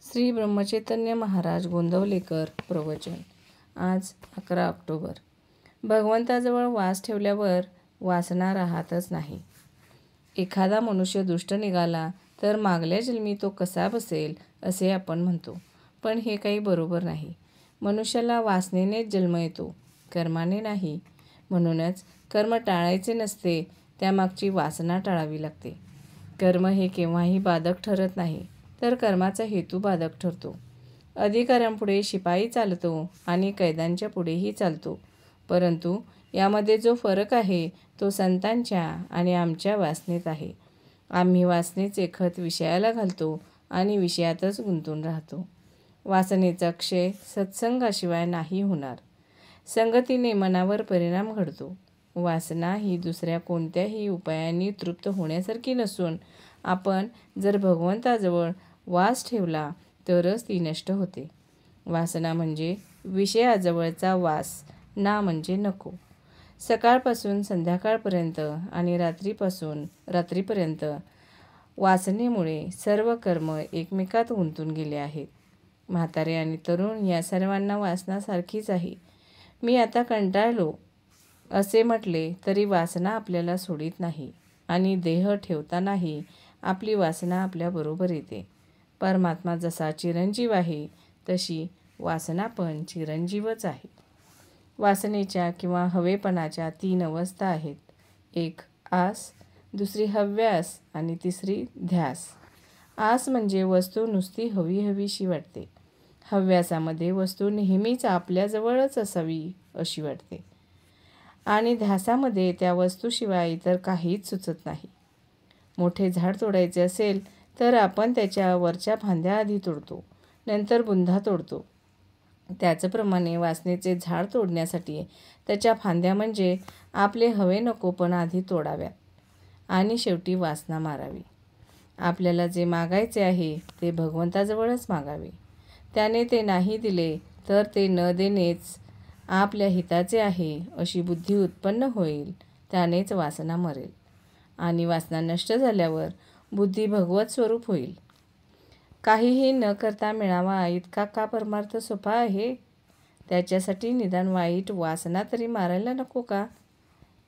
श्री ब्रह्मचैतन्य महाराज गोंदवलेकर प्रवचन. आज 11 ऑक्टोबर. भगवंताजवळ वास ठेवल्यावर वासना राहतच नाही. एखादा मनुष्य दुष्ट निघाला तर मागल्या जन्मी तो कसा बसेल असे आपण म्हणतो, पण हे काही बरोबर नाही. मनुष्याला वासनेनेच जन्म येतो, कर्माने नाही. म्हणूनच कर्म टाळायचे नसते, त्यामागची वासना टाळावी लागते. कर्म हे केव्हाही बाधक ठरत नाही, तर कर्माचा हेतू बाधक ठरतो. अधिकाऱ्यांपुढे शिपाई चालतो आणि कैद्यांच्या पुढेही चालतो, परंतु यामध्ये जो फरक आहे तो संतांच्या आणि आमच्या वासनेत आहे. आम्ही वासनेचे खत विषयाला घालतो आणि विषयातच गुंतून राहतो. वासनेचा क्षय सत्संगाशिवाय नाही होणार. संगतीने मनावर परिणाम घडतो. वासना ही दुसऱ्या कोणत्याही उपायांनी तृप्त होण्यासारखी नसून आपण जर भगवंताजवळ वास ठेवला तरच ती नष्ट होते. वासना म्हणजे विषयाजवळचा वास, ना म्हणजे नको. सकाळपासून संध्याकाळपर्यंत आणि रात्रीपासून रात्रीपर्यंत वासनेमुळे सर्व कर्म एकमेकात गुंतून गेले आहेत. म्हातारे आणि तरुण या सर्वांना वासना सारखीच आहे. मी आता कंटाळलो असे म्हटले तरी वासना आपल्याला सोडित नाही आणि देह ठेवतानाही आपली वासना आपल्याबरोबर येते. परमात्मा जसा चिरंजीव आहे तशी वासना पण चिरंजीवच आहे. वासनेच्या किंवा हवेपणाच्या 3 अवस्था आहेत. एक आस, दुसरी हव्यास आणि तिसरी ध्यास. आस म्हणजे वस्तू नुसती हवीशी वाटते. हव्यासामध्ये वस्तू नेहमीच आपल्याजवळच असावी अशी वाटते आणि ध्यासामध्ये त्या वस्तूशिवाय इतर काहीच सुचत नाही. मोठे झाड तोडायचे असेल तर आपण त्याच्या वरच्या फांद्या आधी तोडतो, नंतर बुंधा तोडतो. त्याचप्रमाणे वासनेचे झाड तोडण्यासाठी त्याच्या फांद्या म्हणजे आपले हवे नकोपण आधी तोडाव्यात आणि शेवटी वासना मारावी. आपल्याला जे मागायचे आहे ते भगवंताजवळच मागावे. त्याने ते नाही दिले तर ते न देणेच आपल्या हिताचे आहे अशी बुद्धी उत्पन्न होईल. त्यानेच वासना मरेल आणि वासना नष्ट झाल्यावर बुद्धी भगवत स्वरूप होईल. काहीही न करता मिळावा इतका का परमार्थ सोपा आहे? त्याच्यासाठी निदान वाईट वासना तरी मारायला नको का?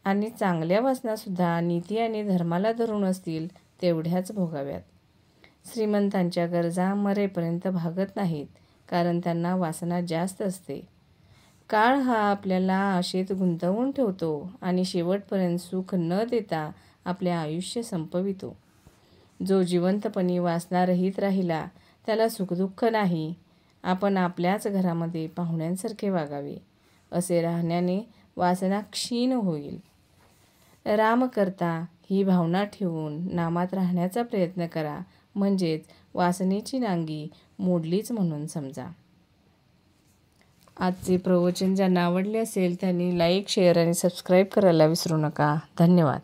आणि चांगल्या वासनासुद्धा नीती आणि धर्माला धरून असतील तेवढ्याच भोगाव्यात. श्रीमंतांच्या गरजा मरेपर्यंत भागत नाहीत, कारण त्यांना वासना जास्त असते. काळ हा आपल्याला आशेत गुंतवून ठेवतो आणि शेवटपर्यंत सुख न देता आपले आयुष्य संपवितो. जो जिवंतपणी वासनारहित राहिला त्याला सुखदुःख नाही. आपण आपल्याच घरामध्ये पाहुण्यांसारखे वागावे. असे राहण्याने वासना क्षीण होईल. राम करता ही भावना ठेवून नामात राहण्याचा प्रयत्न करा, म्हणजेच वासनेची नांगी मोडलीच म्हणून समजा. आजचे प्रवचन ज्यांना आवडले असेल त्यांनी लाईक, शेअर आणि सबस्क्राईब करायला विसरू नका. धन्यवाद.